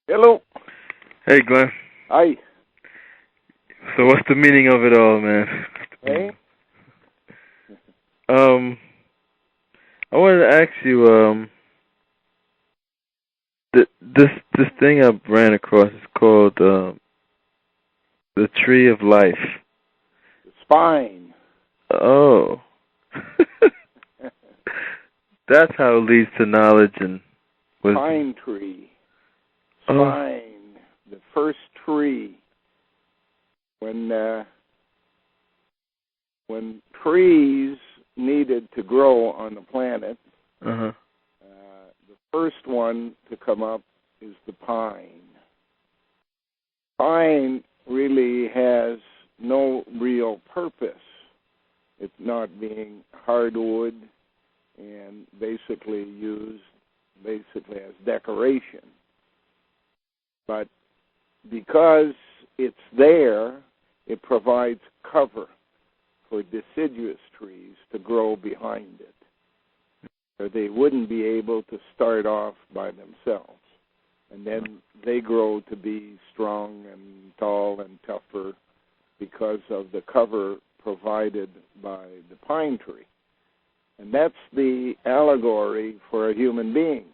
Hello. Hey, Glenn. Hi. So what's the meaning of it all, man? Hey. I wanted to ask you, this thing I ran across is called the Tree of Life. The spine. Oh. That's how it leads to knowledge and wisdom. Pine tree. Spine. Oh. The first tree. When trees needed to grow on the planet, the first one to come up is the pine. Pine really has no real purpose. It's not being hardwood and basically used as decoration. But because it's there, it provides cover for deciduous trees to grow behind it, or they wouldn't be able to start off by themselves. And then they grow to be strong and tall and tougher because of the cover provided by the pine tree. And that's the allegory for a human being.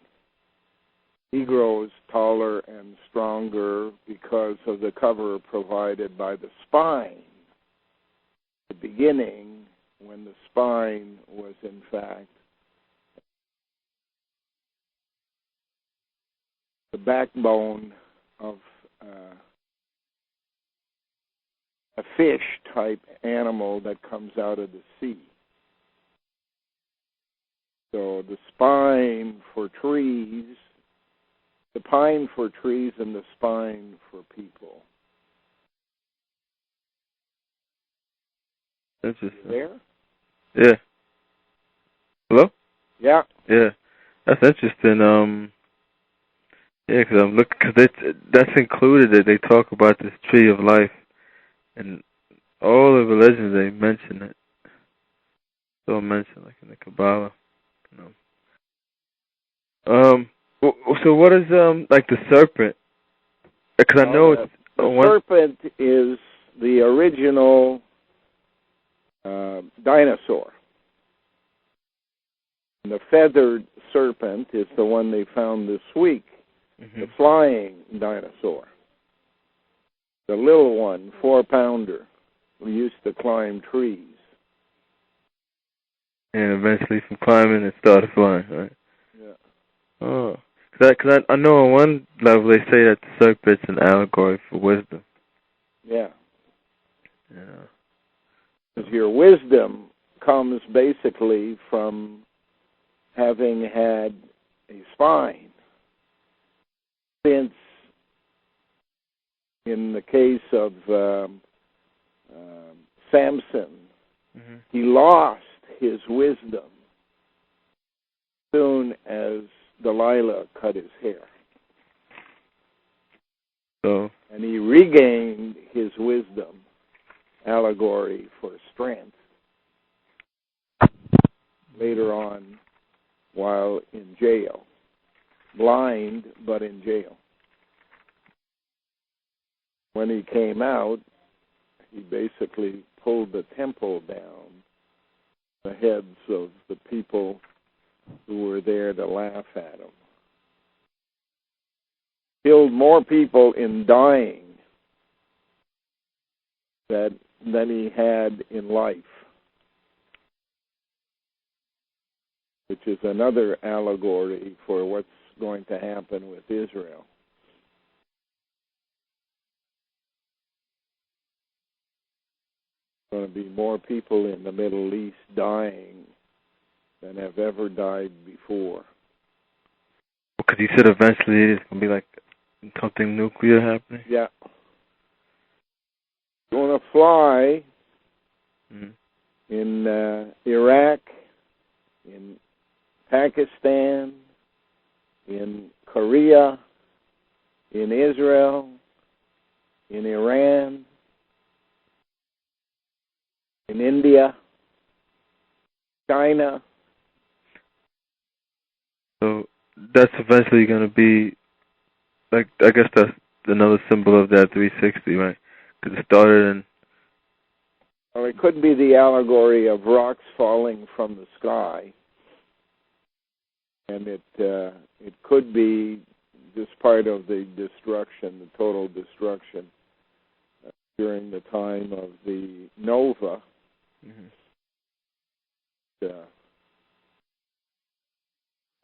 He grows taller and stronger because of the cover provided by the spine. The beginning, when the spine was in fact the backbone of a fish-type animal that comes out of the sea. So the spine for trees, the pine for trees, and the spine for people. Interesting. There? Yeah. Hello? Yeah. Yeah. That's interesting. Yeah, because I'm looking, because that's included. They talk about this tree of life, and all the religions they mention it. So mentioned, like in the Kabbalah. So what is like the serpent? Because I know it's the serpent is the original dinosaur. And the feathered serpent is the one they found this week. The flying dinosaur. The little one, 4-pounder, who used to climb trees. And eventually from climbing it started flying, right? Yeah. Oh. Because I know on one level they say that the serpent's an allegory for wisdom. Yeah. Yeah. Because your wisdom comes basically from having had a spine. Since, in the case of Samson, he lost his wisdom soon as Delilah cut his hair. So. And he regained his wisdom, allegory for strength, later on while in jail. Blind, but in jail. When he came out, he basically pulled the temple down, the heads of the people who were there to laugh at him. Killed more people in dying than he had in life, which is another allegory for what's going to happen with Israel. Going to be more people in the Middle East dying than have ever died before. Because you said eventually it's going to be like something nuclear happening? Yeah. Going to fly in Iraq, in Pakistan, in Korea, in Israel, in Iran, in India, China. So that's eventually going to be like, I guess that's another symbol of that 360, right? Because it started in... Well, it could be the allegory of rocks falling from the sky, and it could be just part of the destruction, the total destruction during the time of the nova. Mm-hmm.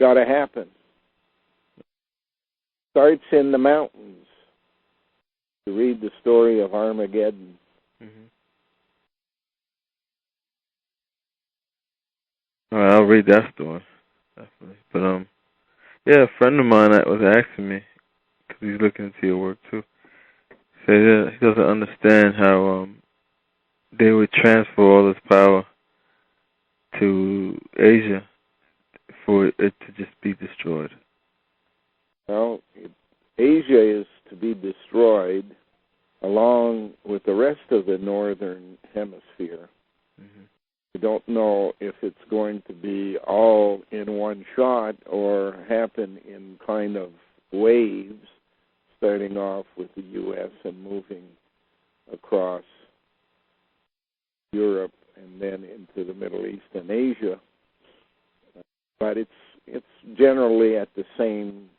Got to happen. Starts in the mountains. To read the story of Armageddon. Mm-hmm. All right, I'll read that story, definitely. But yeah, a friend of mine that was asking me, because he's looking into your work too, said he doesn't understand how they would transfer all this power to Asia for it to just be destroyed. Well, Asia is to be destroyed along with the rest of the northern hemisphere. Mm-hmm. We don't know if it's going to be all in one shot or happen in kind of waves, starting off with the U.S. and moving across Europe and then into the Middle East and Asia. But it's generally at the same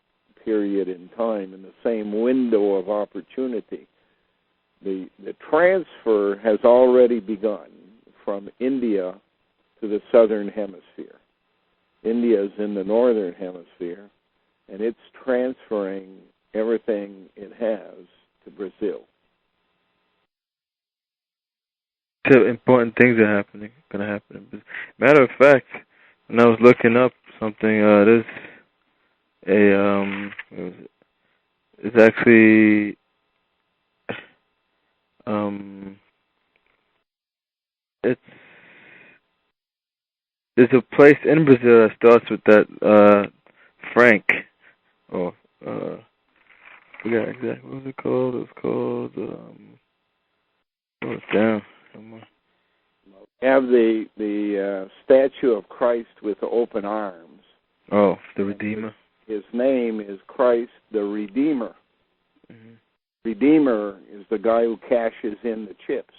period in time, in the same window of opportunity. The transfer has already begun from India to the southern hemisphere. India is in the northern hemisphere, and it's transferring everything it has to Brazil. So important things are going to happen. Matter of fact, when I was looking up something, it's actually there's a place in Brazil that starts with that Frank, or I forgot exactly what was it called. It was called down. We have the statue of Christ with open arms. Oh, the Redeemer. His name is Christ the Redeemer. Mm-hmm. Redeemer is the guy who cashes in the chips.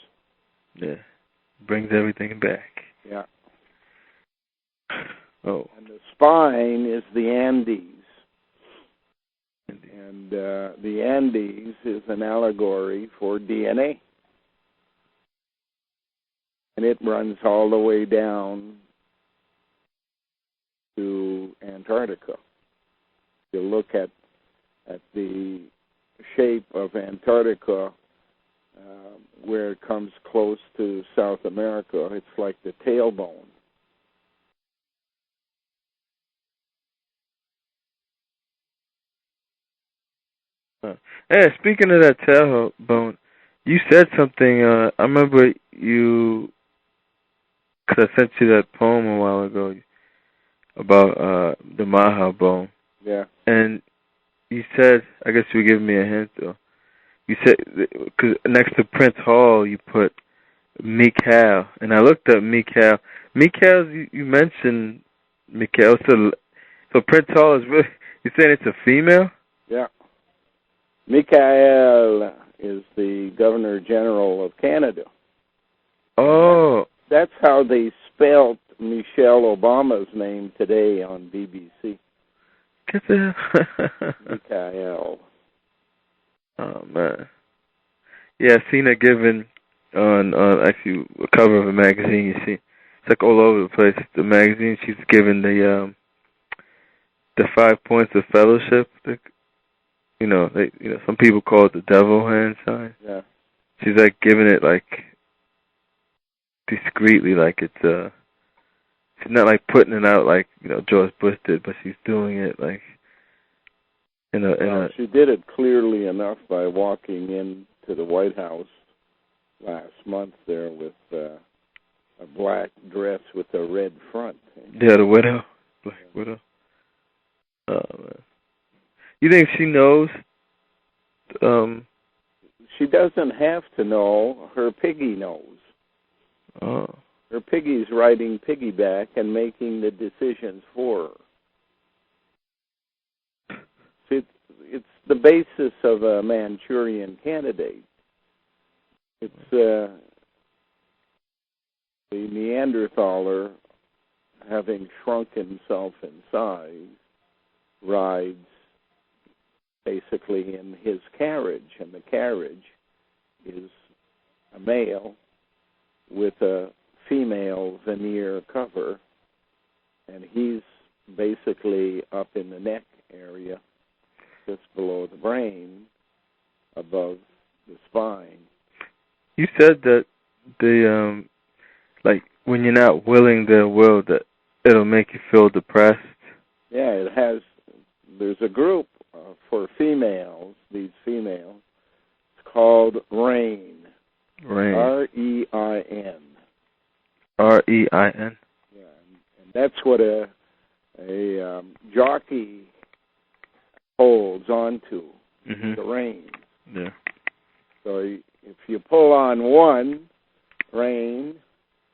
Yeah, brings everything back. Yeah. Oh. And the spine is the Andes. And the Andes is an allegory for DNA. And it runs all the way down to Antarctica. If you look at the shape of Antarctica, where it comes close to South America, it's like the tailbone. Hey, speaking of that tailbone, you said something. I remember you, because I sent you that poem a while ago about the Maha bone. Yeah. And you said, I guess you were giving me a hint, though. You said, because next to Prince Hall, you put Mikhail. And I looked up Mikhail. Mikhail, you mentioned Mikhail. So Prince Hall is really, you're saying it's a female? Yeah. Michael is the Governor General of Canada. Oh. That's how they spelled Michelle Obama's name today on BBC. Get the Michael. Oh, man. Yeah, I've seen her given on actually a cover of a magazine. You see, it's like all over the place. The magazine, she's given the 5 points of fellowship. Some people call it the devil hand sign. Yeah. She's like giving it like discreetly, like it's she's not like putting it out like George Bush did, but she's doing it like she did it clearly enough by walking into the White House last month there with a black dress with a red front. Yeah, the widow, black widow. Oh man, you think she knows? She doesn't have to know. Her piggy knows. Oh. Her piggy's riding piggyback and making the decisions for her. It's the basis of a Manchurian Candidate. It's the Neanderthaler, having shrunk himself in size, rides basically in his carriage, and the carriage is a male with a female veneer cover, and he's basically up in the neck area, just below the brain, above the spine. You said that the like when you're not willing the will, that it'll make you feel depressed. Yeah, it has. There's a group for females. These females. It's called REIN. REIN. REIN. REIN. Yeah, and that's what a jockey holds onto. Mm-hmm. The reins. Yeah. So if you pull on one rein,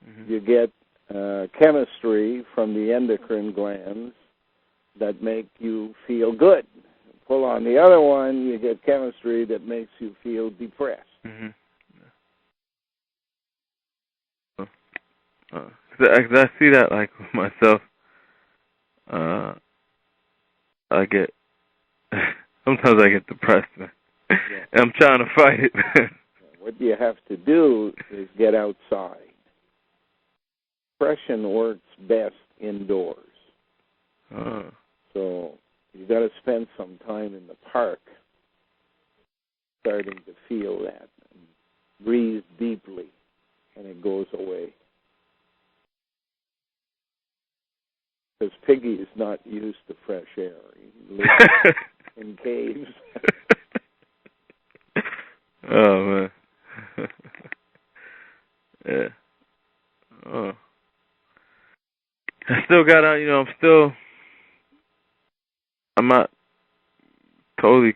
mm-hmm. you get chemistry from the endocrine glands that make you feel good. Pull on the other one, you get chemistry that makes you feel depressed. Mm-hmm. I see that, like, with myself. I get sometimes I get depressed, man. Yeah. And I'm trying to fight it. What you have to do is get outside. Depression works best indoors. So you got to spend some time in the park, starting to feel that. Breathe deeply, and it goes away. Because Piggy is not used to fresh air. He lives in caves. Oh, man. Yeah. Oh. I still got out, I'm not totally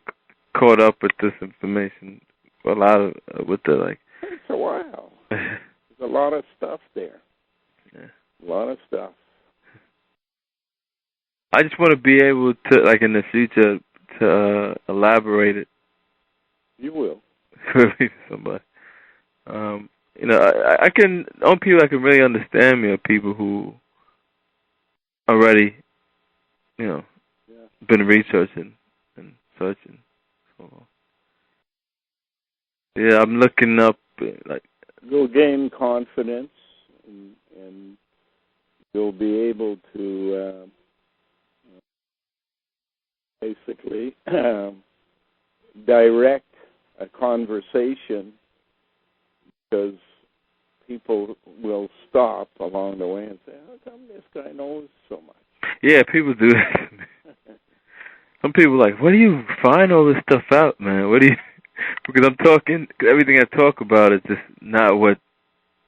caught up with this information. A lot of, with the, like... It takes a while. There's a lot of stuff there. Yeah. A lot of stuff. I just want to be able to, like, in the future, to elaborate it. You will. Somebody. I can, the only people I can really understand me are people who already, been researching and searching. So, yeah, I'm looking up, like... You'll gain confidence, and you'll be able to basically direct a conversation, because people will stop along the way and say, how come this guy knows so much? Yeah, people do that. Some people are like, where do you find all this stuff out, man? Because I'm talking, everything I talk about is just not what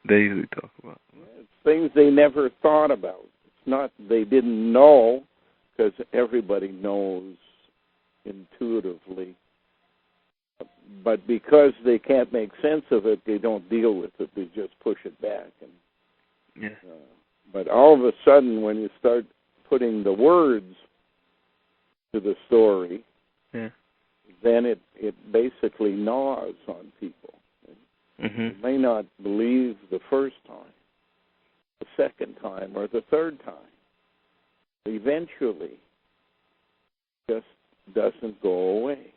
they usually talk about. It's things they never thought about. It's not they didn't know, because everybody knows intuitively. But because they can't make sense of it, they don't deal with it. They just push it back. But all of a sudden, when you start putting the words to the story, then it basically gnaws on people. Mm-hmm. You may not believe the first time, the second time, or the third time. Eventually, it just doesn't go away.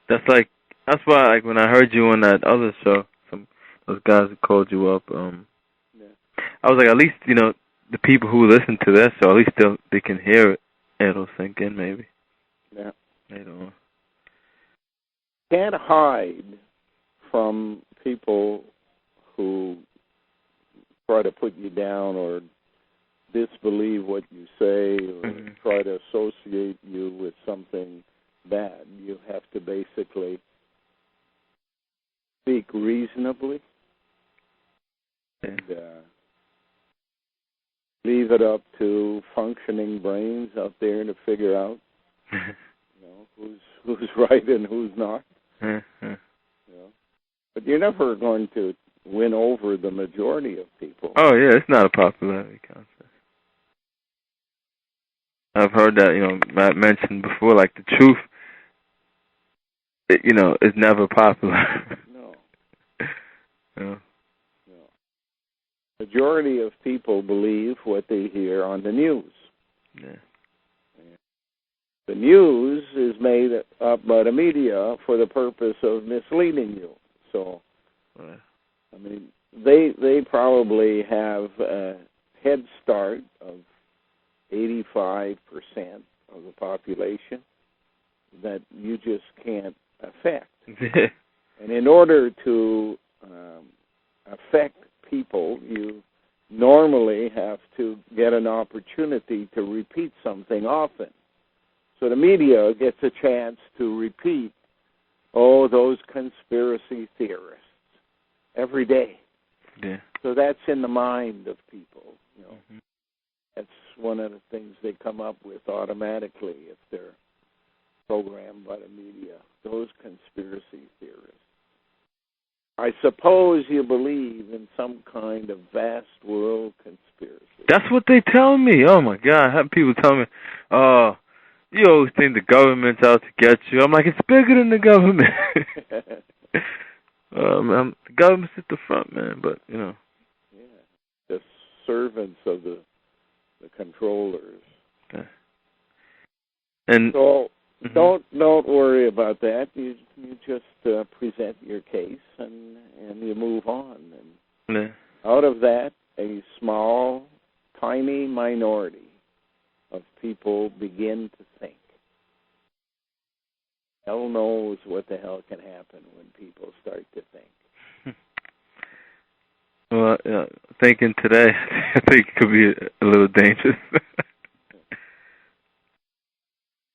That's why, like, when I heard you on that other show, those guys who called you up, I was like, at least, the people who listen to that show, at least they can hear it, and it'll sink in, maybe. Yeah. I don't know. Can't hide from people who try to put you down or disbelieve what you say, or try to associate you with something bad. You have to basically speak reasonably and leave it up to functioning brains out there to figure out who's right and who's not. But you're never going to win over the majority of people. Oh, yeah, it's not a popularity contest. I've heard that, Matt mentioned before, like the truth, is never popular. No. Yeah. No. Majority of people believe what they hear on the news. Yeah. The news is made up by the media for the purpose of misleading you. So, Right. I mean, they probably have a head start of 85% of the population that you just can't affect. And in order to affect people, you normally have to get an opportunity to repeat something often. So the media gets a chance to repeat, those conspiracy theorists every day. Yeah. So that's in the mind of people. Mm-hmm. That's one of the things they come up with automatically if they're programmed by the media, those conspiracy theorists. I suppose you believe in some kind of vast world conspiracy. That's what they tell me. Oh, my God. I have people tell me, you always think the government's out to get you. I'm like, it's bigger than the government. The government's at the front, man, but, Yeah, the servants of the controllers. Yeah. And so don't worry about that. You just present your case and you move on. And out of that, a small, tiny minority of people begin to think. Hell knows what the hell can happen when people start to think. Well, thinking today, I think it could be a little dangerous.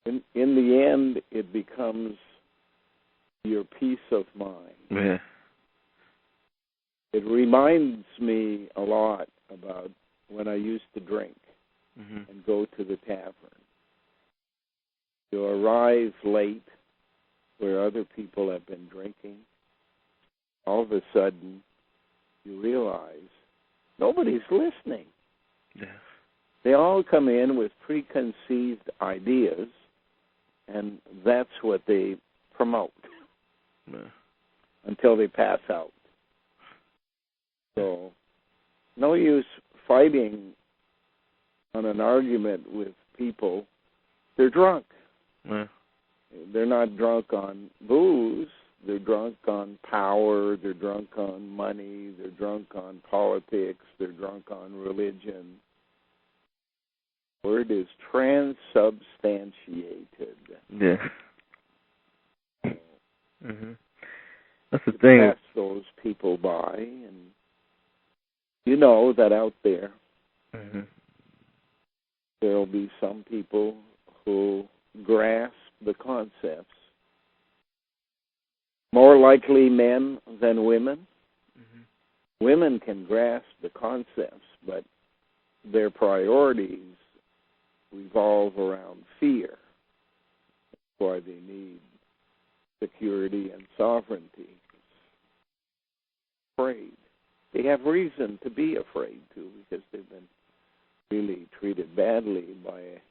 In the end, it becomes your peace of mind. Yeah. It reminds me a lot about when I used to drink and go to the tavern. You arrive late where other people have been drinking. All of a sudden, you realize nobody's listening. Yeah. They all come in with preconceived ideas, and that's what they promote until they pass out. So, no use fighting on an argument with people. They're drunk. Yeah. They're not drunk on booze. They're drunk on power. They're drunk on money. They're drunk on politics. They're drunk on religion. The word is transubstantiated. Yeah. That's the thing. Pass those people by, and you know that out there there will be some people who grasp the concepts. More likely men than women. Women can grasp the concepts, but their priorities revolve around fear. That's why they need security and sovereignty. Afraid. They have reason to be afraid, too, because they've been really treated badly by a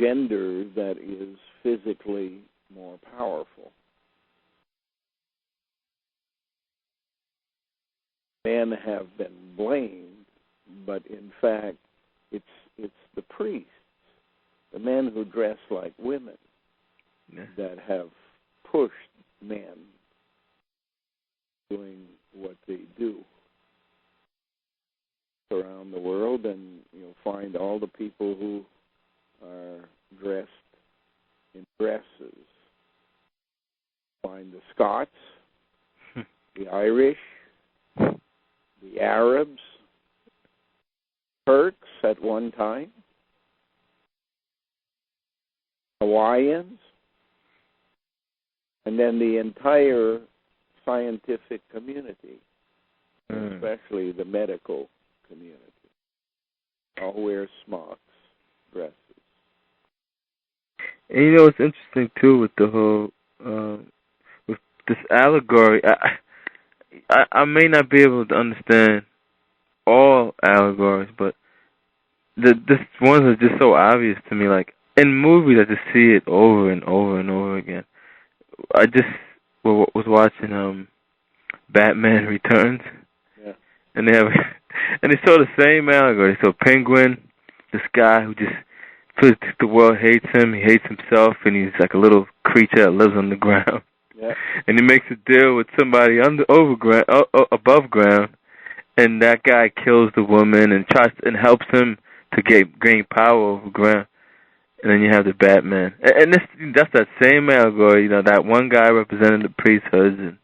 gender that is physically more powerful. Men have been blamed, but in fact, it's the priests, the men who dress like women, that have pushed men doing what they do around the world, and you'll find all the people who are dressed in dresses. Find the Scots, the Irish, the Arabs, Turks at one time, Hawaiians, and then the entire scientific community, especially the medical community. All wear smocks, dresses. And it's interesting too with the whole with this allegory. I may not be able to understand all allegories, but this ones are just so obvious to me. Like in movies, I just see it over and over and over again. I just was watching Batman Returns, yeah, and they have and they saw the same allegory. So Penguin, this guy who just feels the world hates him. He hates himself, and he's like a little creature that lives on the ground. yeah, And he makes a deal with somebody above ground, and that guy kills the woman and tries and helps him to gain power over ground. And then you have the Batman, and that's that same allegory. You know, that one guy representing the priesthoods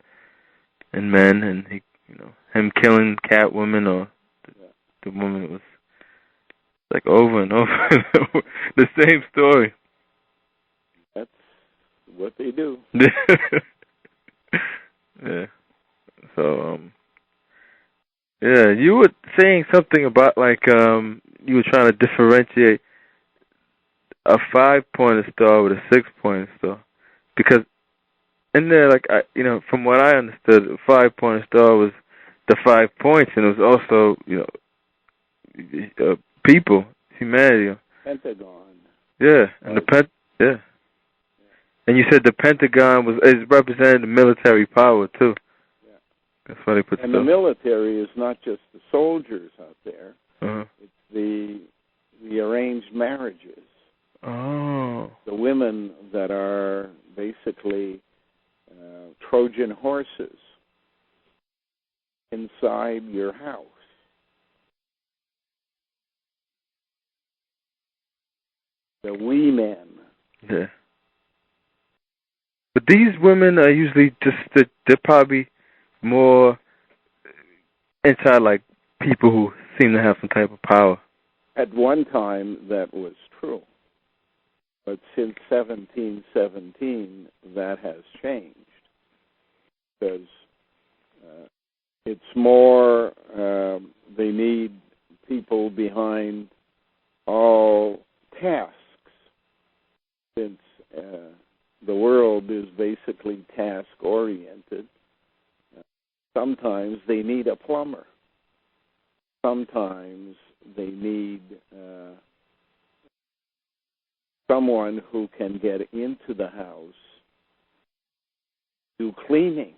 and men, and he, you know, him killing Catwoman or the woman. It was like over and over and over the same story. that's what they do. Yeah. So yeah, you were saying something about like you were trying to differentiate a 5-pointer star with a 6-pointer star, because in there, like from what I understood, a 5-pointer star was the 5 points, and it was also people, humanity. Pentagon. Yeah, and yeah. And you said the Pentagon is represented the military power too. Yeah. That's why they put And stuff. the military is not just the soldiers out there. Uh-huh. It's the arranged marriages. Oh. The women that are basically Trojan horses inside your house. The wee men. Yeah. But these women are usually they're probably more inside like people who seem to have some type of power. At one time, that was true. But since 1717, that has changed. Because it's more, they need people behind all tasks, since the world is basically task-oriented. Sometimes they need a plumber. Sometimes they need someone who can get into the house, do cleaning.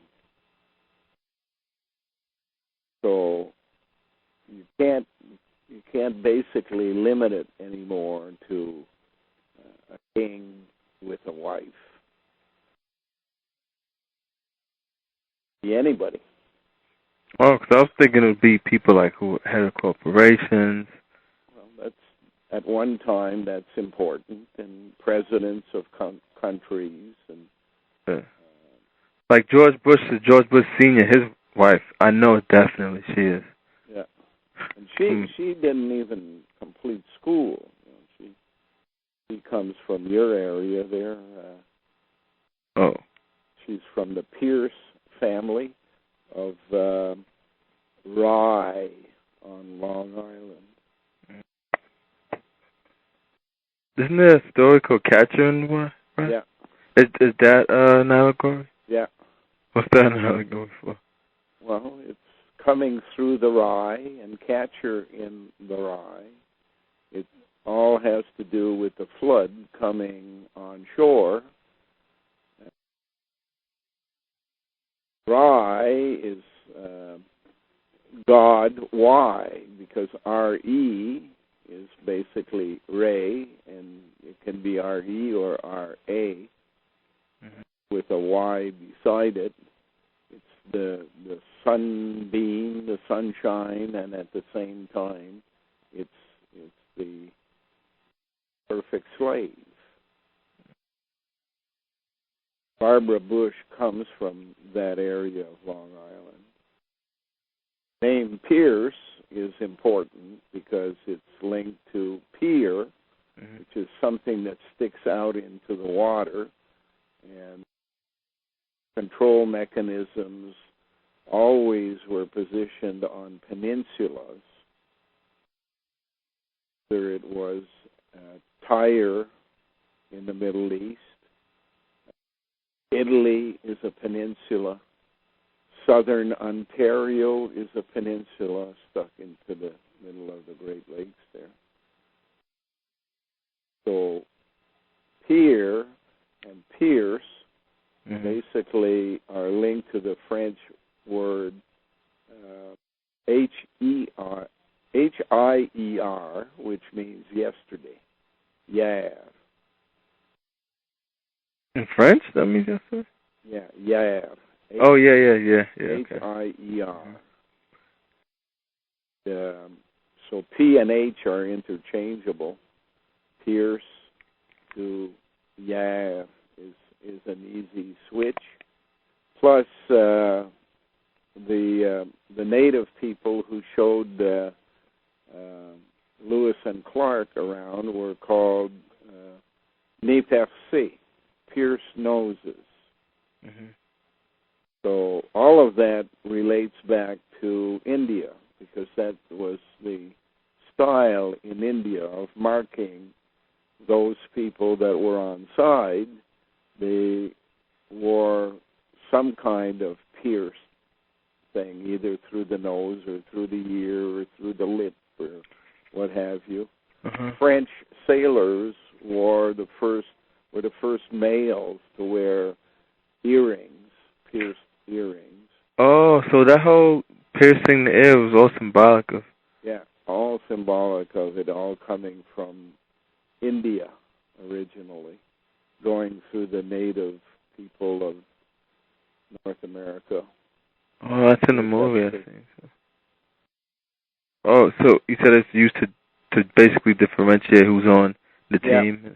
So you can't basically limit it anymore to a king with a wife. Be anybody. Oh, because I was thinking it would be people like who head of corporations. Well, that's at one time that's important, and presidents of countries and like George Bush Sr., his wife. I know definitely she is. Yeah, and she didn't even complete school. You know, she comes from your area there. Oh. She's from the Pierce family of Rye on Long Island. Isn't there a story called Catcher in the Rye? Right? Yeah. Is that an allegory? Yeah. What's that an allegory for? Well, it's coming through the Rye and Catcher in the Rye. It all has to do with the flood coming on shore. Rye is God. Why? Because R-E is basically Ray, and it can be R-E or R-A with a Y beside it. It's the sunbeam, the sunshine, and at the same time, it's the perfect slave. Barbara Bush comes from that area of Long Island. The name Pierce is important because it's linked to pier, which is something that sticks out into the water, and control mechanisms always were positioned on peninsulas. Whether it was Tyre in the Middle East, Italy is a peninsula, southern Ontario is a peninsula stuck into the middle of the Great Lakes there. So pier and pierce Mm-hmm. basically are linked to the French word H-I-E-R, which means yesterday. Hier. In French, that means yesterday? Yeah, hier. Oh, yeah. Okay. H-I-E-R. So P and H are interchangeable. Pierce to hier is an easy switch. Plus, the native people who showed Lewis and Clark around were called nez percés, pierced noses. Mm-hmm. So all of that relates back to India, because that was the style in India of marking those people that were on side. They wore some kind of pierced thing, either through the nose or through the ear or through the lip or what have you. Uh-huh. French sailors were the first males to wear earrings, pierced earrings. Oh, so that whole piercing the ear was all symbolic of... Yeah, all symbolic of it, all coming from India originally, going through the native people of North America. Oh, that's in the movie, I think. Oh, so you said it's used to basically differentiate who's on the team?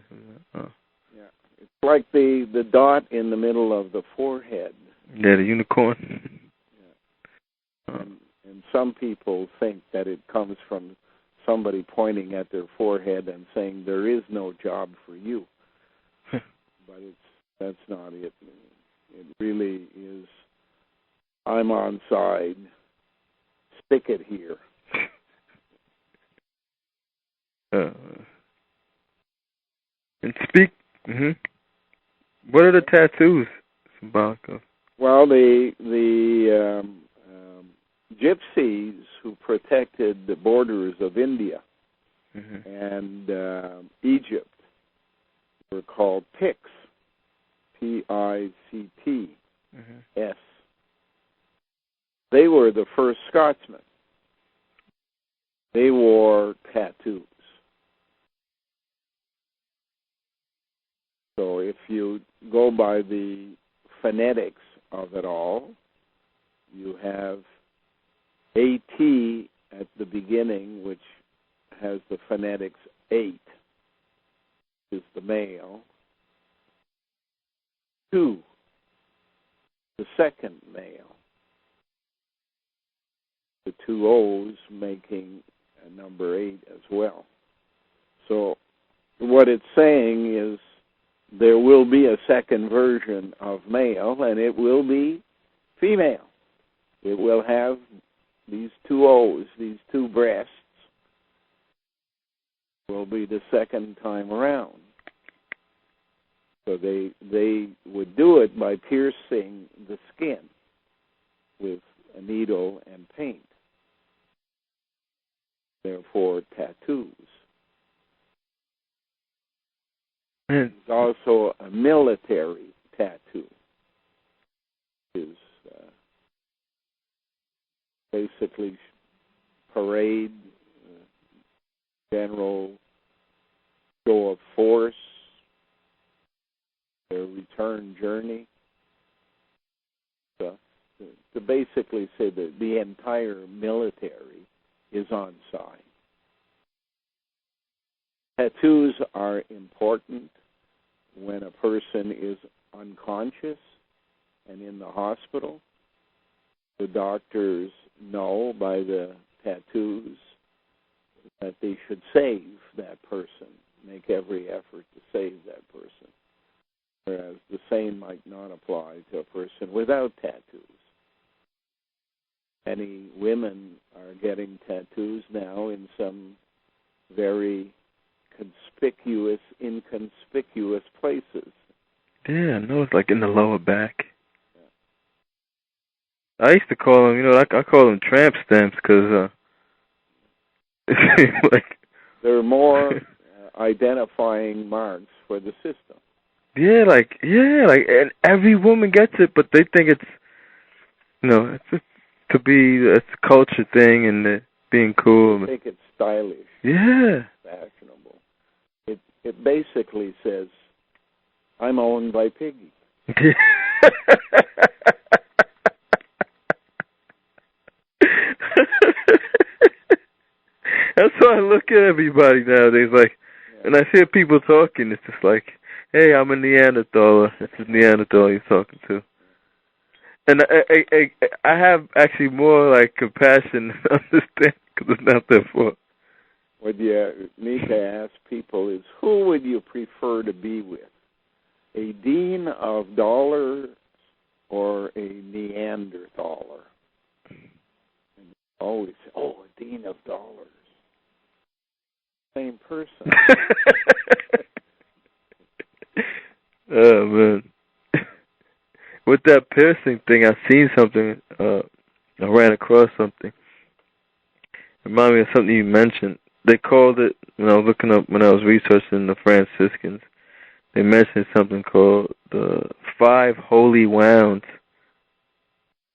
Oh. Yeah, it's like the dot in the middle of the forehead. Yeah, the unicorn. Yeah. And some people think that it comes from somebody pointing at their forehead and saying, there is no job for you. But that's not it. It really is, I'm on side, stick it here. And what are the tattoos symbolic of? Well, the gypsies who protected the borders of India and Egypt were called Picts, P-I-C-T-S. They were the first Scotsmen. They wore tattoos. So if you go by the phonetics of it all, you have A-T at the beginning, which has the phonetics 8, is the male. 2, the second male. The 2 O's making a number 8 as well. So what it's saying is there will be a second version of male, and it will be female. It will have these 2 O's, these 2 breasts, will be the second time around. So they would do it by piercing the skin with a needle and paint. Therefore, tattoos. There's also a military tattoo. Is basically parade, general show of force, their return journey. To basically say that the entire military is on side. Tattoos are important when a person is unconscious and in the hospital. The doctors know by the tattoos that they should save that person, make every effort to save that person. Whereas the same might not apply to a person without tattoos. Many women are getting tattoos now in some very inconspicuous places. Yeah, I know, it's like in the lower back. Yeah. I used to call them, I call them tramp stamps because it seems like they're more identifying marks for the system. Like, and every woman gets it, but they think it's, it's just it's a culture thing and being cool. They think it's stylish. Yeah. Fashionable. It basically says, I'm owned by Piggy. That's why I look at everybody nowadays. Like, when I hear people talking, it's just like, hey, I'm a Neanderthaler. This is Neanderthal you're talking to. And I have actually more like compassion and understanding because it's not their fault. What you need to ask people is, who would you prefer to be with? A dean of dollars or a Neanderthaler? And always say, a dean of dollars. Same person. Oh, man. With that piercing thing, I seen something, I ran across something. It reminded me of something you mentioned. They called it, when I was looking up, when I was researching the Franciscans, they mentioned something called the 5 holy wounds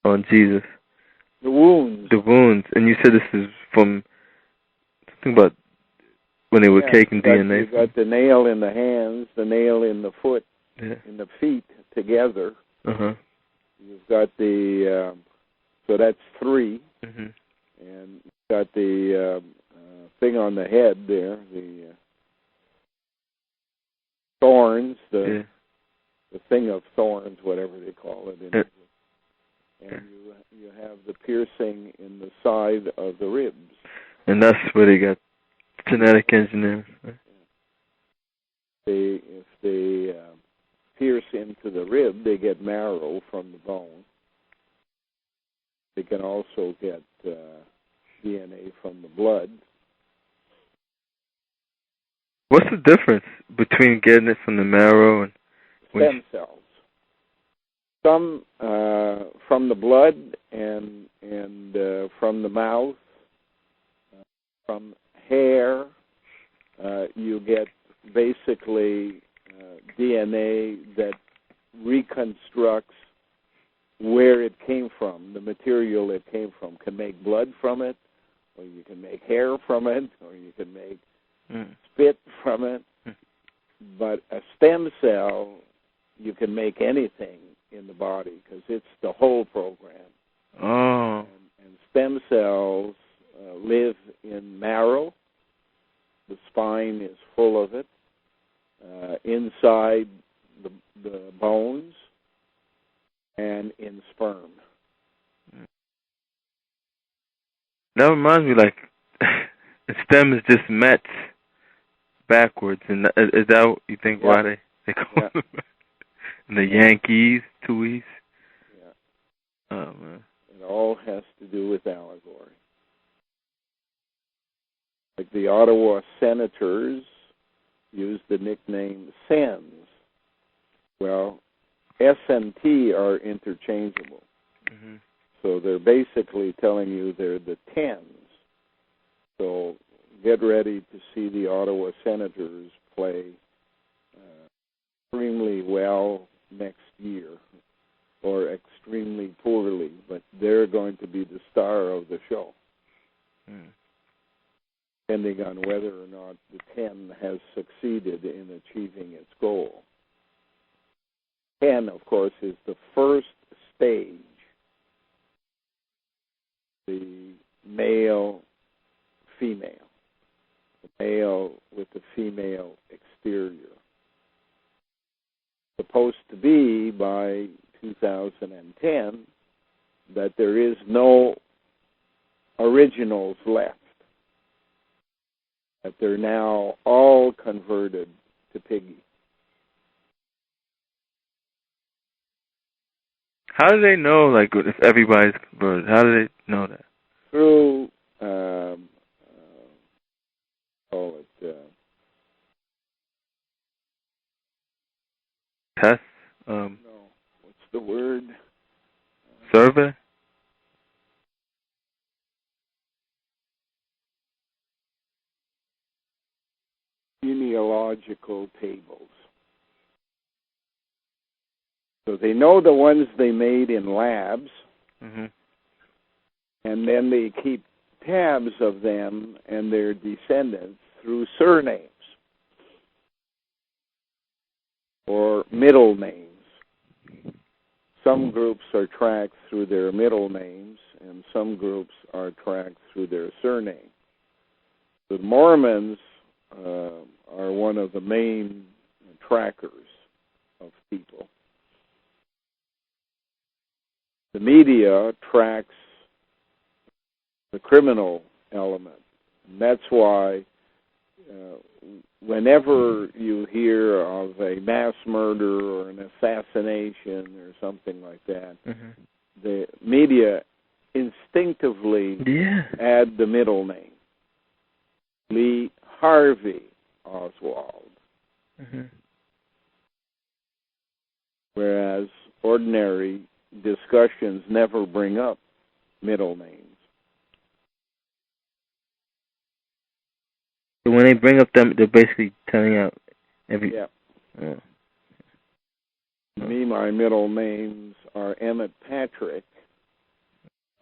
on Jesus. The wounds. The wounds. And you said this is from something about when they were taking DNA. You got the nail in the hands, the nail in the foot, in the feet together. Uh-huh. You've got the, so that's 3. Mm-hmm. And you've got the thing on the head there, the thorns, the thing of thorns, whatever they call it. And you have the piercing in the side of the ribs. And that's where they got genetic engineering. If they pierce into the rib, they get marrow from the bone. They can also get DNA from the blood. What's the difference between getting it from the marrow and stem cells? Some from the blood and from the mouth, from hair. You get basically DNA that reconstructs where it came from, the material it came from. Can make blood from it, or you can make hair from it, or you can make spit from it. But a stem cell, you can make anything in the body because it's the whole program. Oh. And stem cells live in marrow. The spine is full of it. Inside the bones and in sperm. That reminds me, like, stem is just Mets backwards, and is that what you think why they call them? And the Yankees, Tuies. Yeah. Oh, man. It all has to do with allegory. Like the Ottawa Senators use the nickname Sens. Well, S and T are interchangeable. Mm-hmm. So they're basically telling you they're the Tens. So get ready to see the Ottawa Senators play extremely well next year, or extremely poorly, but they're going to be the star of the show. Depending on whether or not the 10 has succeeded in achieving its goal. 10, of course, is the first stage, the male-female, the male with the female exterior. Supposed to be by 2010 that there is no originals left, that they're now all converted to Piggy. How do they know, like, if everybody's converted? How do they know that? Through, tests? No, what's the word? Survey? genealogical tables. So they know the ones they made in labs, Mm-hmm. and then they keep tabs of them and their descendants through surnames or middle names. Some groups are tracked through their middle names, and some groups are tracked through their surname. The Mormons are one of the main trackers of people. The media tracks the criminal element. And that's why whenever you hear of a mass murder or an assassination or something like that, Mm-hmm. the media instinctively add the middle name. Lee Harvey Oswald. Mm-hmm. Whereas ordinary discussions never bring up middle names. So when they bring up them, they're basically telling out every... Yeah. Oh. Me, my middle names are Emmett Patrick.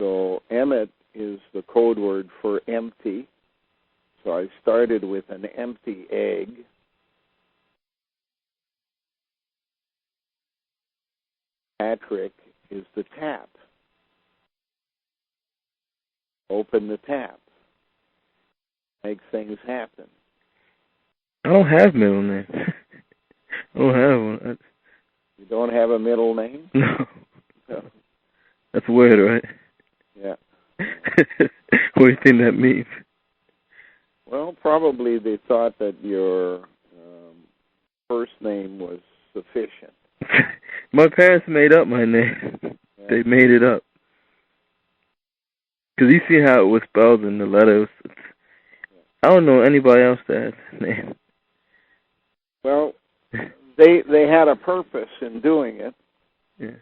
So Emmett is the code word for empty. So I started with an empty egg. Patrick is the tap. Open the tap. Make things happen. I don't have middle names. I don't have one. You don't have a middle name? No. No. That's weird, right? Yeah. What do you think that means? Well, probably they thought that your first name was sufficient. My parents made up my name. Yeah. They made it up. Because you see how it was spelled in the letters. I don't know anybody else that has that name. Well, they had a purpose in doing it. Yeah.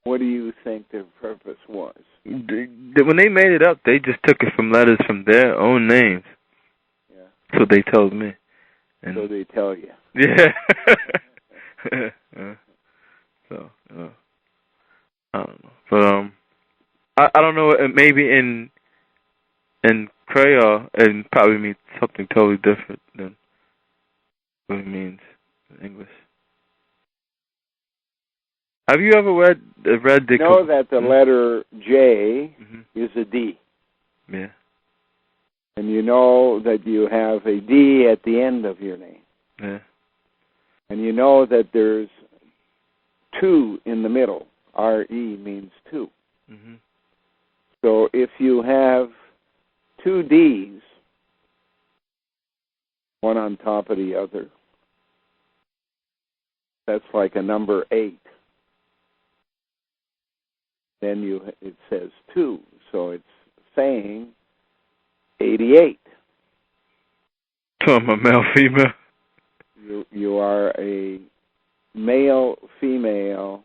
What do you think their purpose was? When they made it up, they just took it from letters from their own names. Yeah. So they told me. And so they tell you. Yeah. So, I don't know. But I don't know. Maybe in Creole, it probably means something totally different than what it means in English. Have you ever read the? You know that the letter J is a D. Yeah. And you know that you have a D at the end of your name. Yeah. And you know that there's 2 in the middle. R-E means 2. Mm-hmm. So if you have 2 D's, one on top of the other, that's like a number 8. Then it says 2, so it's saying 88. So I'm a male, female. You are a male, female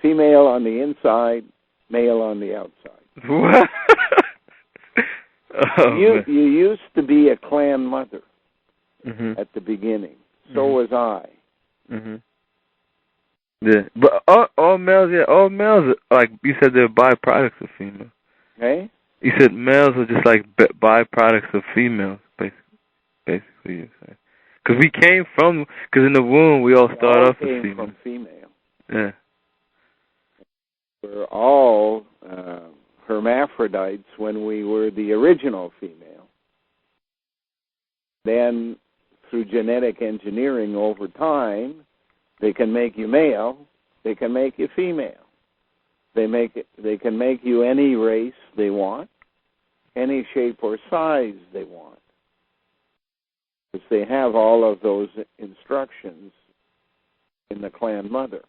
on the inside, male on the outside. What? You used to be a clan mother at the beginning. So was I. Yeah, but all males, like you said, they're byproducts of females. Hey? You said males are just like byproducts of females, basically. You say. Because we came from, because in the womb we all start off as female. From female. Yeah. We're all hermaphrodites when we were the original female. Then, through genetic engineering over time, they can make you male, they can make you female. They can make you any race they want, any shape or size they want. Because they have all of those instructions in the clan mother.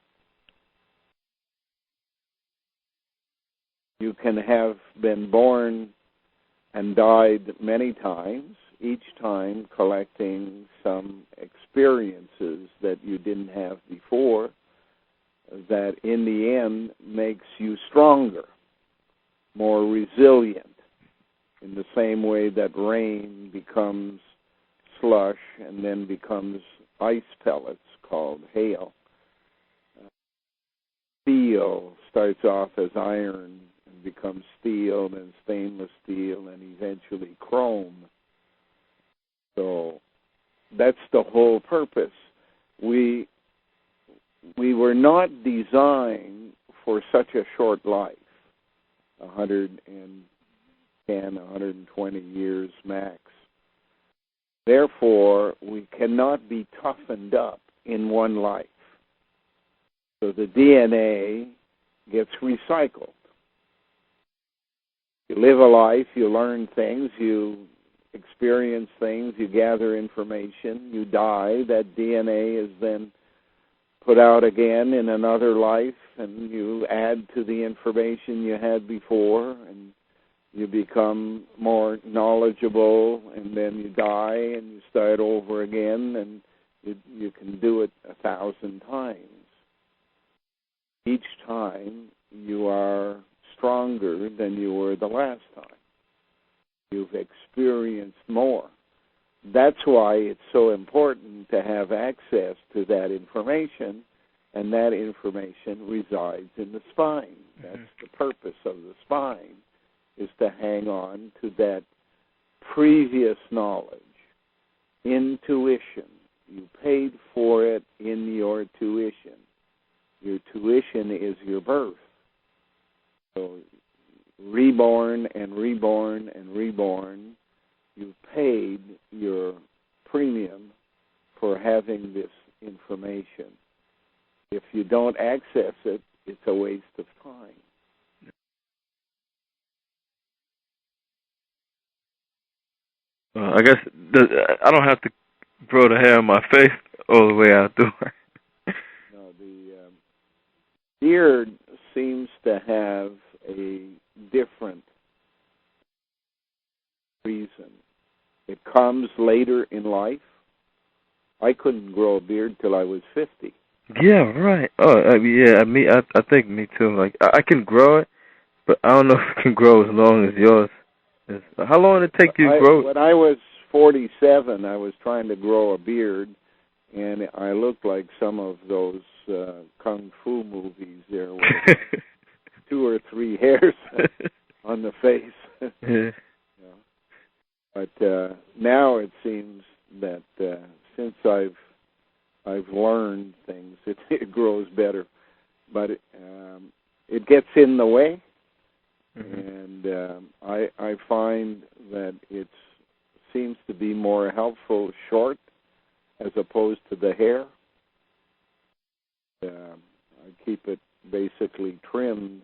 You can have been born and died many times, each time collecting some experiences that you didn't have before, that in the end makes you stronger, more resilient, in the same way that rain becomes slush and then becomes ice pellets called hail. Steel starts off as iron and becomes steel, then stainless steel, and eventually chrome. So that's the whole purpose. We were not designed for such a short life, 110, 120 years max. Therefore, we cannot be toughened up in one life. So the DNA gets recycled. You live a life, you learn things, you experience things, you gather information, you die. That DNA is then put out again in another life, and you add to the information you had before, and you become more knowledgeable, and then you die and you start over again, and you can do it 1,000 times. Each time you are stronger than you were the last time. You've experienced more. That's why it's so important to have access to that information, and that information resides in the spine. That's the purpose of the spine, is to hang on to that previous knowledge, intuition. You paid for it in your tuition. Your tuition is your birth. So reborn and reborn and reborn, you paid your premium for having this information. If you don't access it, it's a waste of time. I guess I don't have to grow the hair on my face all the way out, do I? No, the beard seems to have a different reason. It comes later in life. I couldn't grow a beard till I was 50. Yeah, right. Oh, I think me too. Like I can grow it, but I don't know if it can grow as long as yours. How long did it take you to grow it? When I was 47, I was trying to grow a beard, and I looked like some of those kung fu movies there with 2 or 3 hairs on the face. Yeah. But now it seems that since I've learned things, it grows better. But it gets in the way, and I find that it seems to be more helpful short as opposed to the hair. I keep it basically trimmed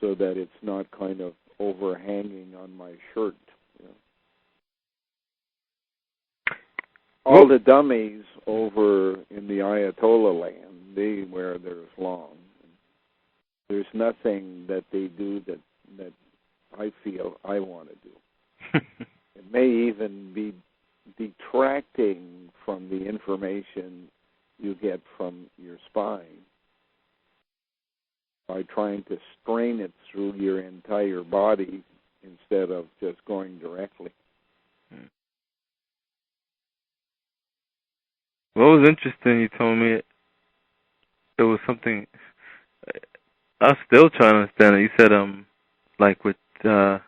so that it's not kind of overhanging on my shirt. You know. All the dummies over in the Ayatollah land, they wear theirs long. There's nothing that they do that I feel I want to do. It may even be detracting from the information you get from your spine by trying to strain it through your entire body instead of just going directly. What was interesting, you told me it was something, I was still trying to understand it. You said, like with how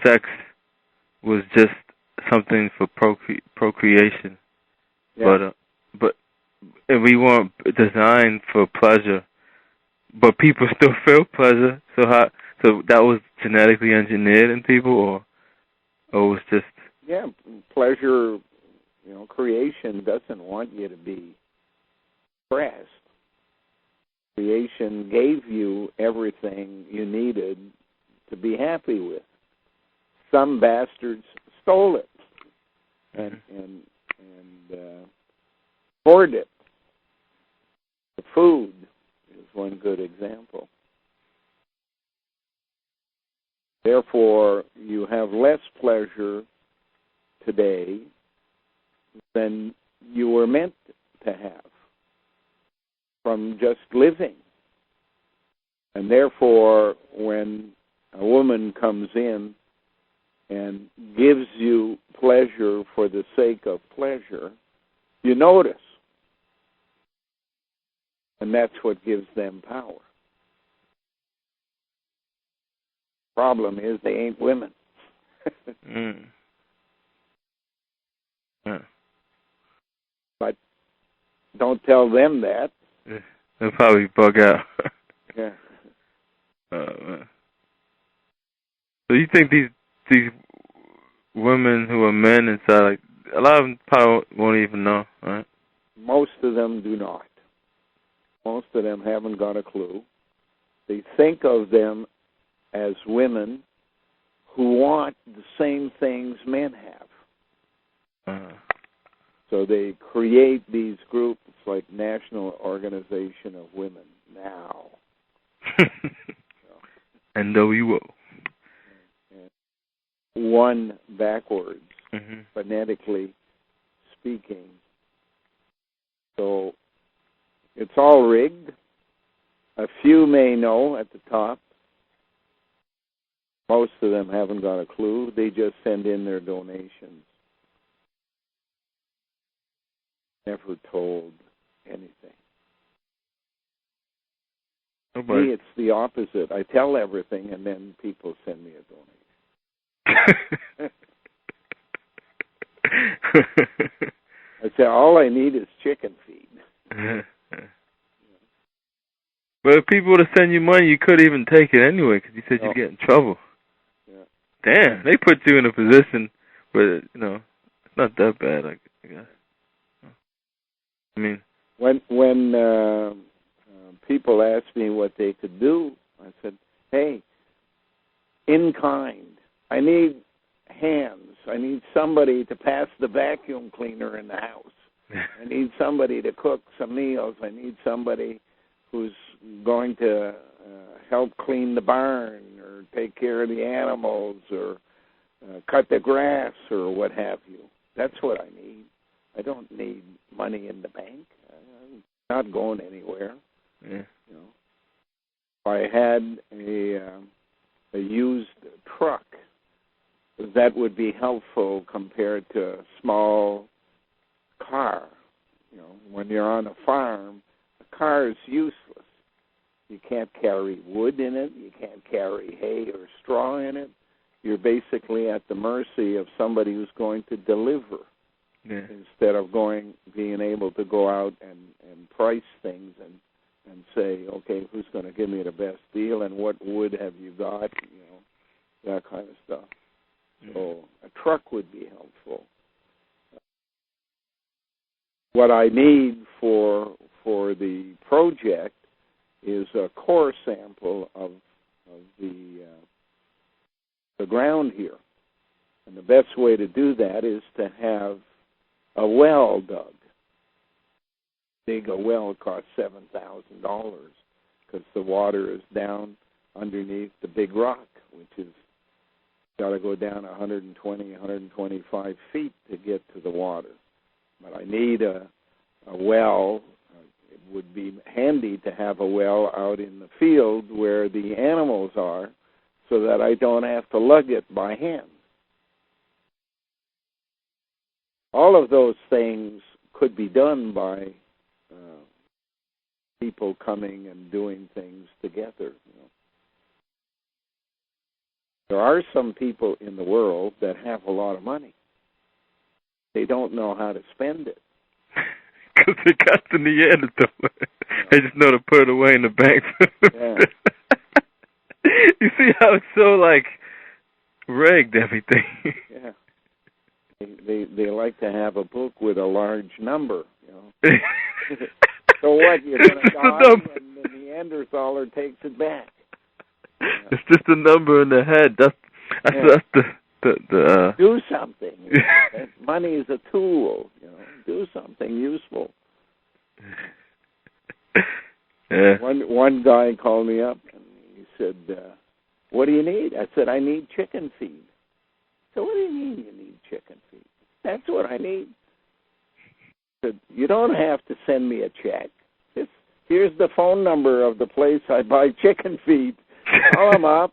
sex was just something for procreation, Yeah. but we weren't designed for pleasure, but people still feel pleasure. So that was genetically engineered in people, or it was just pleasure. You know, creation doesn't want you to be depressed. Creation gave you everything you needed to be happy with. Some bastards stole it and hoarded it. The food is one good example. Therefore, you have less pleasure today than you were meant to have from just living. And therefore, when a woman comes in and gives you pleasure for the sake of pleasure, you notice. And that's what gives them power. Problem is they ain't women. But don't tell them that. They'll probably bug out. Yeah. Man. So you think these women who are men inside, like, a lot of them probably won't even know, right? Most of them do not. Most of them haven't got a clue. They think of them as women who want the same things men have. So they create these groups like National Organization of Women now. NWO. One backwards, phonetically speaking. So it's all rigged. A few may know at the top. Most of them haven't got a clue. They just send in their donations. Never told anything. Oh, me, it's the opposite. I tell everything, and then people send me a donation. I say, all I need is chicken feed. But if people were to send you money, you couldn't even take it anyway because you said you'd get in trouble. Yeah. Damn, they put you in a position where, it's not that bad, I guess. I mean, when people asked me what they could do, I said, hey, in kind, I need hands. I need somebody to pass the vacuum cleaner in the house. I need somebody to cook some meals. I need somebody who's going to help clean the barn or take care of the animals or cut the grass or what have you. That's what I need. I don't need money in the bank. I'm not going anywhere. Yeah. If I had a used truck, that would be helpful compared to a small car. When you're on a farm, a car is useless. You can't carry wood in it. You can't carry hay or straw in it. You're basically at the mercy of somebody who's going to deliver. Yeah. Instead of being able to go out and price things and say, okay, who's going to give me the best deal and what wood have you got, that kind of stuff. Yeah. So a truck would be helpful. What I need for the project is a core sample of the ground here. And the best way to do that is to have a well dug. Dig a well costs $7,000 because the water is down underneath the big rock, which is got to go down 120, 125 feet to get to the water. But I need a well. It would be handy to have a well out in the field where the animals are so that I don't have to lug it by hand. All of those things could be done by people coming and doing things together. There are some people in the world that have a lot of money. They don't know how to spend it. Because they got the Neanderthal. They just know to put it away in the bank. Yeah. You see how it's so, rigged, everything. Yeah. They like to have a book with a large number, So what, you're going to die and the Neanderthaler takes it back. It's just a number in the head. That's the Do something. Money is a tool. Do something useful. Yeah. One guy called me up and he said, "What do you need?" I said, "I need chicken feed." So what do you mean you need chicken feed? That's what I need. I said, you don't have to send me a check. Here's the phone number of the place I buy chicken feed. Call them up,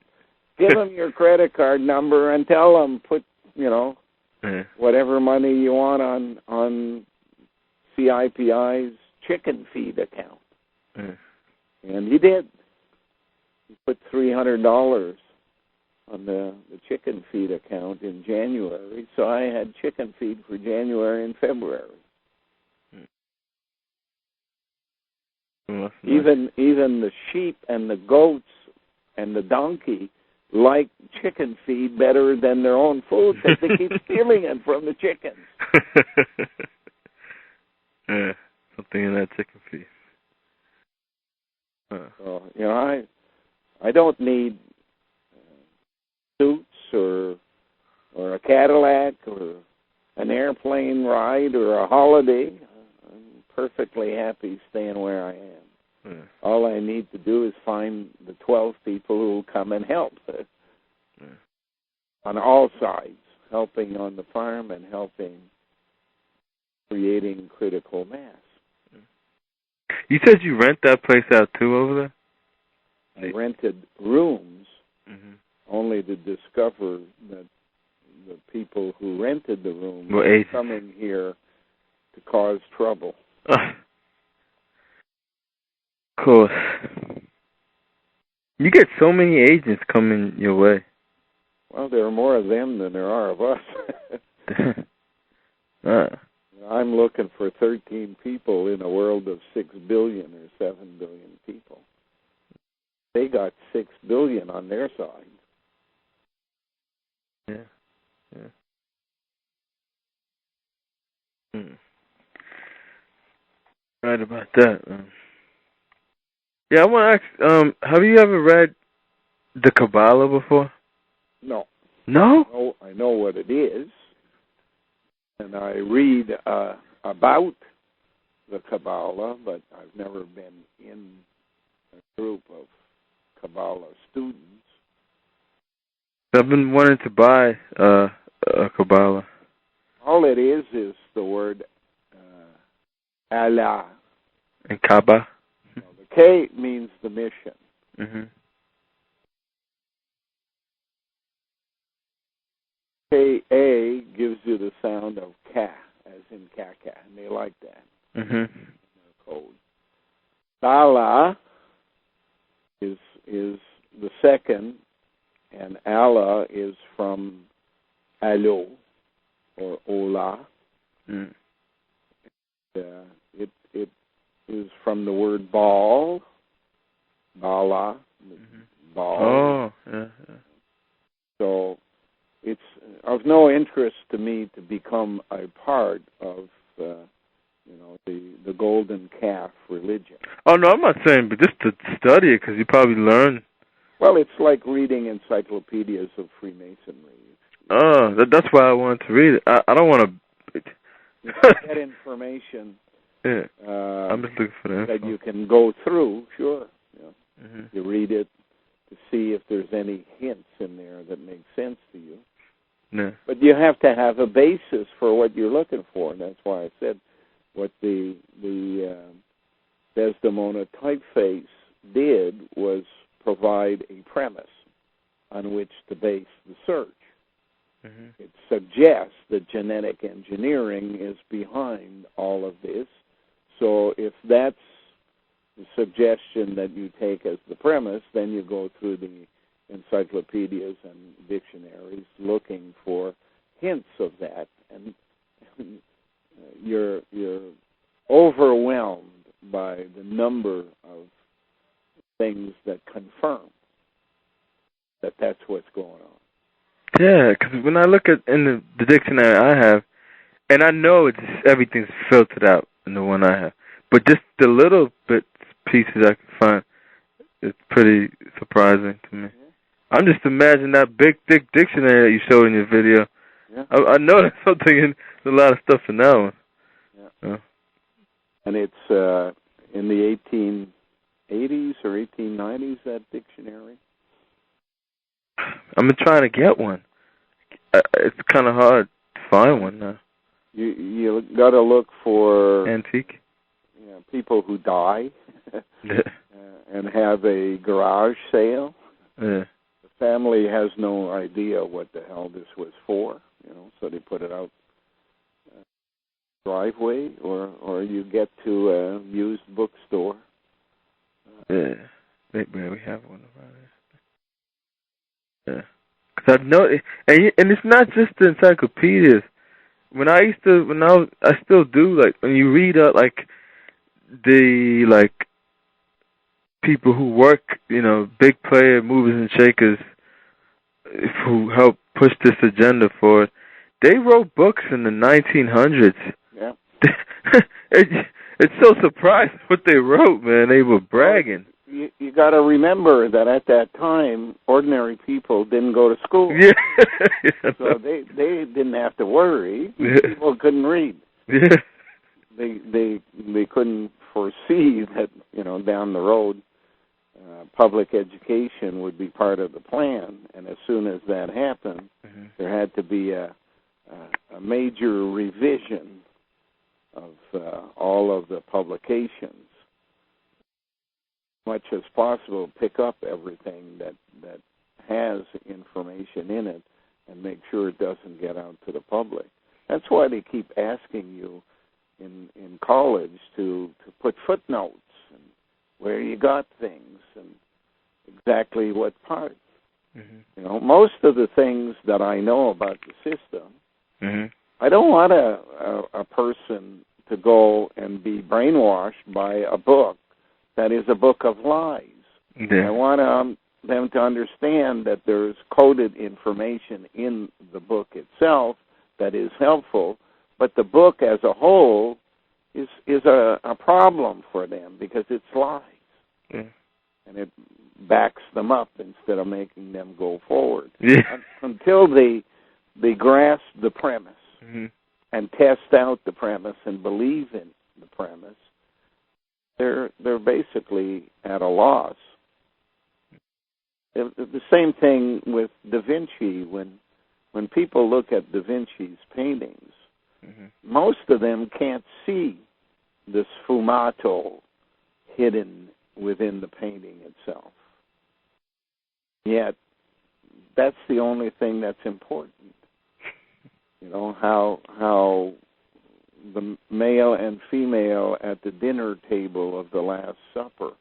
Give them your credit card number and tell them put, whatever money you want on CIPI's chicken feed account. And he did. He put $300 on the chicken feed account in January, so I had chicken feed for January and February. Even the sheep and the goats and the donkey like chicken feed better than their own food because they keep stealing it from the chickens. Yeah, something in that chicken feed. So, I don't need suits or a Cadillac or an airplane ride or a holiday. I'm perfectly happy staying where I am. All I need to do is find the 12 people who will come and help on all sides, helping on the farm and helping creating critical mass. You said you rent that place out too over there? I rented rooms only to discover that the people who rented the rooms were coming here to cause trouble. Of course. You get so many agents coming your way. Well, there are more of them than there are of us. I'm looking for 13 people in a world of 6 billion or 7 billion people. They got 6 billion on their side. Yeah. Right about that. Yeah, I want to ask, have you ever read the Kabbalah before? No. No? No, I know what it is. And I read about the Kabbalah, but I've never been in a group of Kabbalah students. I've been wanting to buy a Kabbalah. All it is the word Allah. And Kaaba? The K means the mission. K-A gives you the sound of ka, as in kaka, and they like that. In their code. Allah is the second, and Allah is from Alo, or Ola. It is from the word Baal, Bala, Baal. Oh, yeah. So it's of no interest to me to become a part of the golden calf religion. Oh, no, I'm not saying, but just to study it, because you probably learn. Well, it's like reading encyclopedias of Freemasonry. Oh, that's why I wanted to read it. I don't want to... Get information. Yeah, I'm just looking for that you can go through, sure. You read it to see if there's any hints in there that make sense to you. Yeah. But you have to have a basis for what you're looking for, and that's why I said what the Desdemona typeface did was provide a premise on which to base the search. It suggests that genetic engineering is behind all of this. So if that's the suggestion that you take as the premise, then you go through the encyclopedias and dictionaries looking for hints of that, and you're overwhelmed by the number of things that confirm that that's what's going on. Yeah, because when I look at in the dictionary I have, and I know everything's filtered out in the one I have, but just the little bits, pieces I can find, it's pretty surprising to me. I'm just imagining that big, thick dictionary that you showed in your video. Yeah. I know there's something in a lot of stuff in that one. Yeah. And it's in the 1880s or 1890s, that dictionary. I've been trying to get one. It's kind of hard to find one now. You got to look for antique. People who die and have a garage sale. Yeah. The family has no idea what the hell this was for, so they put it out driveway, or you get to a used bookstore. Yeah, maybe we have one around here. Yeah, because I know, and it's not just the encyclopedias. I still do, like, when you read like the people who work, big player movers and shakers who help push this agenda forward. They wrote books in the 1900s. Yeah. It's so surprising what they wrote, man. They were bragging. You got to remember that at that time, ordinary people didn't go to school. Yeah. So they didn't have to worry. Yeah. People couldn't read. Yeah. They couldn't foresee that, down the road, public education would be part of the plan. And as soon as that happened, there had to be a major revision of all of the publications, much as possible, pick up everything that has information in it and make sure it doesn't get out to the public. That's why they keep asking you in college to put footnotes and where you got things and exactly what part. Most of the things that I know about the system, I don't want a person to go and be brainwashed by a book that is a book of lies. Yeah. I want them to understand that there's coded information in the book itself that is helpful, but the book as a whole is a problem for them because it's lies. Yeah. And it backs them up instead of making them go forward. Yeah. Until they grasp the premise and test out the premise and believe in the premise, they're basically at a loss. The same thing with Da Vinci. When people look at Da Vinci's paintings, most of them can't see the sfumato hidden within the painting itself. Yet, that's the only thing that's important. How the male and female at the dinner table of the Last Supper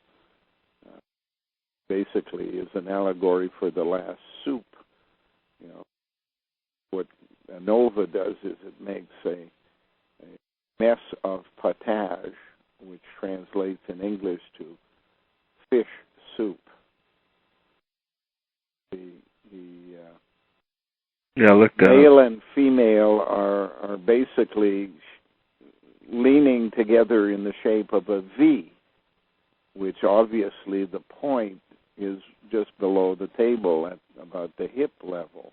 basically is an allegory for the last soup. What ANOVA does is it makes a mess of potage, which translates in English to fish soup. Male and female are basically leaning together in the shape of a V, which obviously the point is just below the table at about the hip level.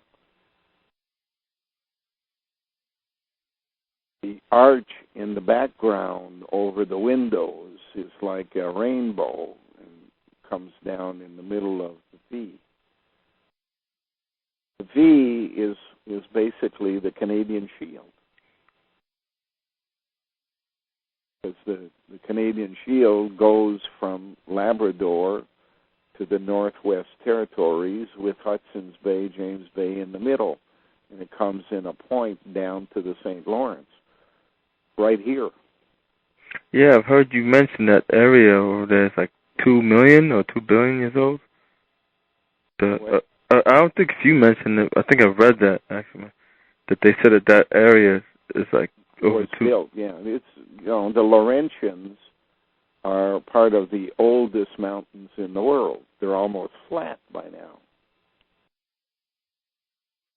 The arch in the background over the windows is like a rainbow and comes down in the middle of the V. The V is basically the Canadian Shield. Because the Canadian Shield goes from Labrador to the Northwest Territories with Hudson's Bay, James Bay in the middle. And it comes in a point down to the St. Lawrence, right here. Yeah, I've heard you mention that area over there. It's like 2 million or 2 billion years old. I don't think you mentioned it. I think I read that, actually, that they said that area is like over 2. Built, yeah. It's, the Laurentians are part of the oldest mountains in the world. They're almost flat by now.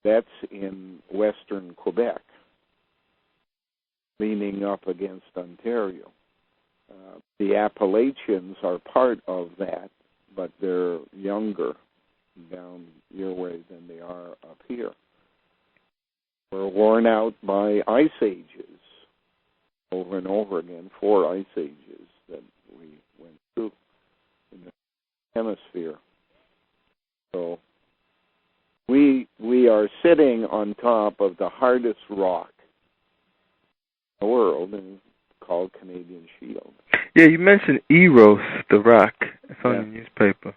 That's in western Quebec, leaning up against Ontario. The Appalachians are part of that, but they're younger down your way than they are up here. We're worn out by ice ages over and over again, 4 ice ages that we went through in the hemisphere. So we are sitting on top of the hardest rock in the world, and it's called Canadian Shield. Yeah, you mentioned Eros, the rock. It's on the newspaper.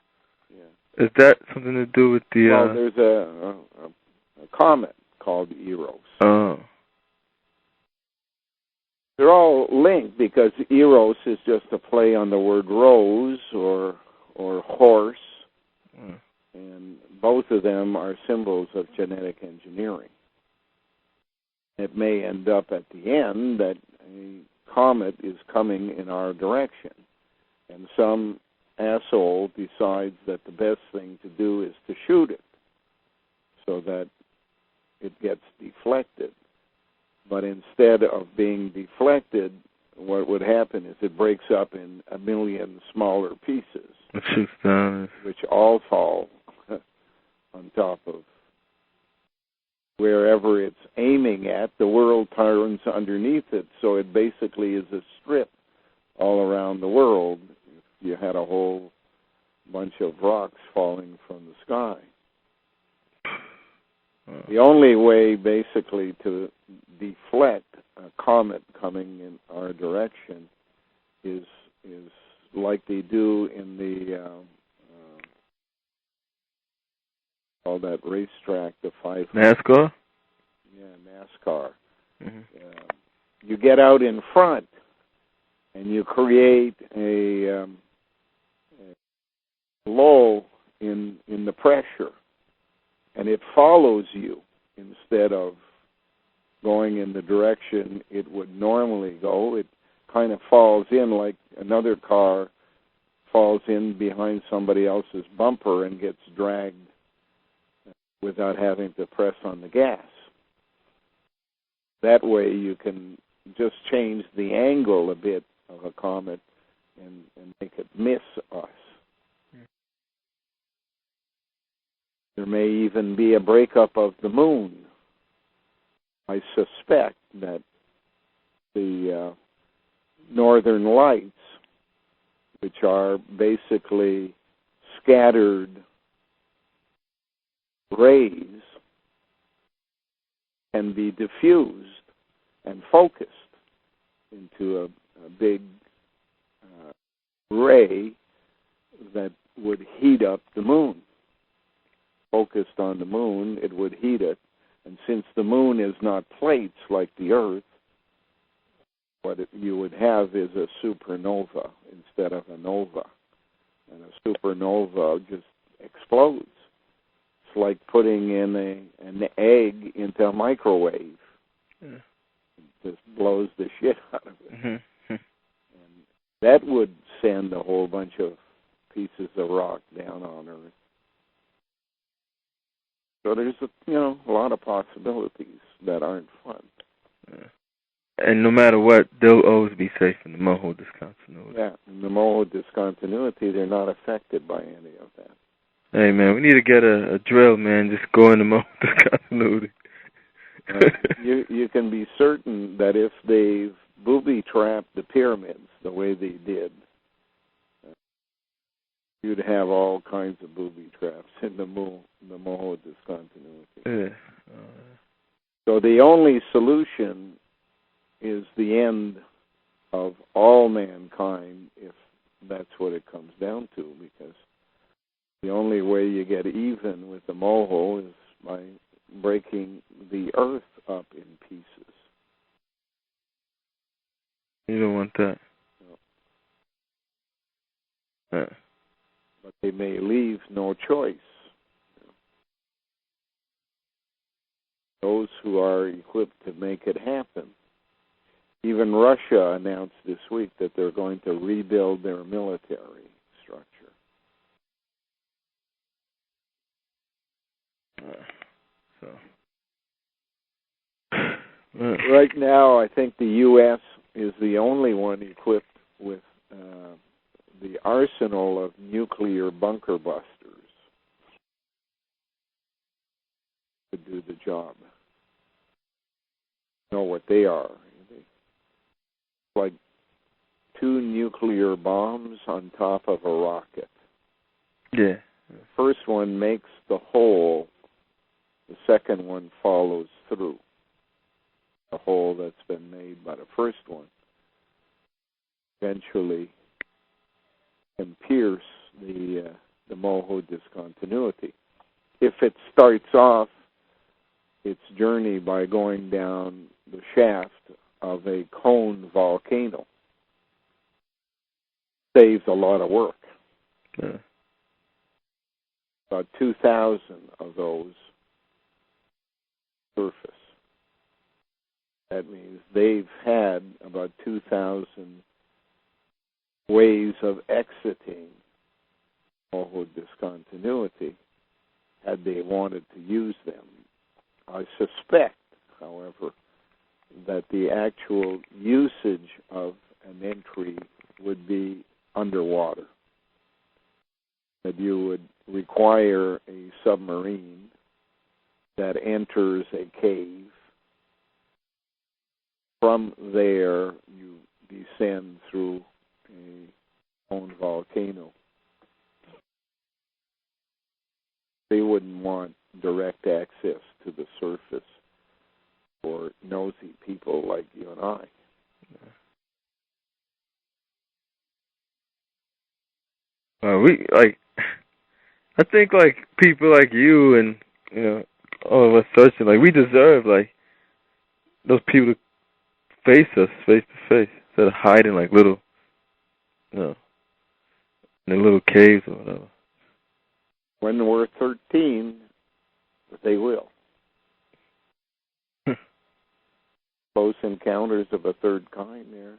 Yeah. Is that something to do with the... Well, there's a comet called Eros. Oh. They're all linked because Eros is just a play on the word rose or horse, and both of them are symbols of genetic engineering. It may end up at the end that a comet is coming in our direction, and some asshole decides that the best thing to do is to shoot it so that it gets deflected. But instead of being deflected, what would happen is it breaks up in a million smaller pieces, which all fall on top of wherever it's aiming at. The world turns underneath it, so it basically is a strip all around the world if you had a whole bunch of rocks falling from the sky. The only way, basically, to deflect a comet coming in our direction is like they do in the all that racetrack, the 500. NASCAR? Yeah, NASCAR. You get out in front and you create a lull in the pressure, and it follows you instead of going in the direction it would normally go. It kind of falls in like another car falls in behind somebody else's bumper and gets dragged without having to press on the gas. That way you can just change the angle a bit of a comet and make it miss us. There may even be a breakup of the moon. I suspect that the northern lights, which are basically scattered rays, can be diffused and focused into a big ray that would heat up the moon. Focused on the moon, it would heat it. And since the moon is not plates like the Earth, what you would have is a supernova instead of a nova. And a supernova just explodes. It's like putting in an egg into a microwave. It just blows the shit out of it. And that would send a whole bunch of pieces of rock down on Earth. So there's a lot of possibilities that aren't fun. And no matter what, they'll always be safe in the Moho discontinuity. Yeah, in the Moho discontinuity, they're not affected by any of that. Hey, man, we need to get a drill, man. Just go in the Moho discontinuity. You can be certain that if they've booby-trapped the pyramids the way they did, you'd have all kinds of booby traps in the Moho discontinuity. So the only solution is the end of all mankind, if that's what it comes down to, because the only way you get even with the Moho is by breaking the Earth up in pieces. You don't want that. No. But they may leave no choice. Those who are equipped to make it happen. Even Russia announced this week that they're going to rebuild their military structure. Right now, I think the U.S. is the only one equipped with the arsenal of nuclear bunker busters to do the job. You know what they are. It's like 2 nuclear bombs on top of a rocket. Yeah. The first one makes the hole. The second one follows through the hole that's been made by the first one. Eventually can pierce the the Moho discontinuity. If it starts off its journey by going down the shaft of a cone volcano, saves a lot of work. Yeah. About 2,000 of those surface. That means they've had about 2,000 ways of exiting Moho discontinuity had they wanted to use them. I suspect, however, that the actual usage of an entry would be underwater. That you would require a submarine that enters a cave. From there, you descend through a cone volcano. They wouldn't want direct access to the surface for nosy people like you and I. I think people like you and all of us searching, we deserve those people to face us face to face instead of hiding little, in the little caves or whatever. When we're 13, they will. Close encounters of a third kind there.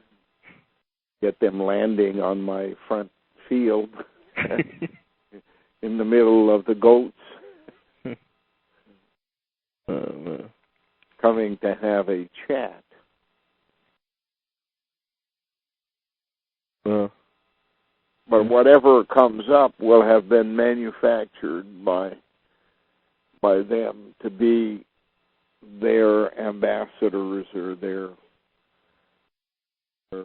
Get them landing on my front field in the middle of the goats. Coming to have a chat. But whatever comes up will have been manufactured by them to be their ambassadors or their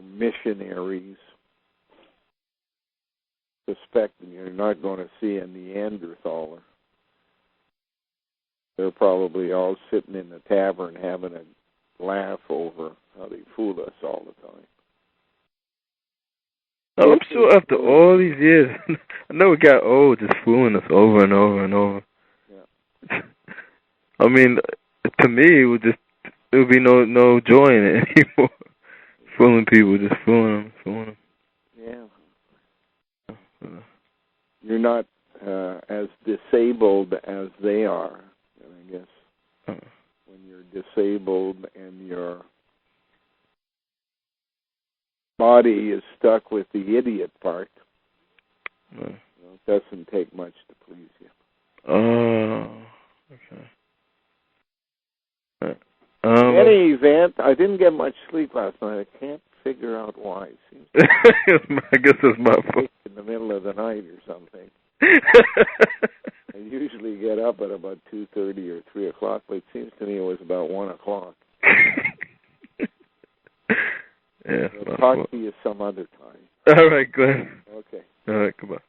missionaries. Suspecting you're not going to see a Neanderthaler. They're probably all sitting in the tavern having a laugh over how they fool us all the time. I'm sure after all these years, I know it got old just fooling us over and over and over. Yeah. I mean, to me, it would be no joy in it anymore. Fooling people, just fooling them. Yeah. You're not as disabled as they are, I guess. When you're disabled and your body is stuck with the idiot part, it doesn't take much to please you. Oh, okay. In any event, I didn't get much sleep last night. I can't figure out why. I guess it's my fault. In the middle of the night or something. I usually get up at about 2:30 or 3 o'clock, but it seems to me it was about 1 o'clock. Yeah. I'll talk to you some other time. All right, Glenn. Okay. All right, goodbye.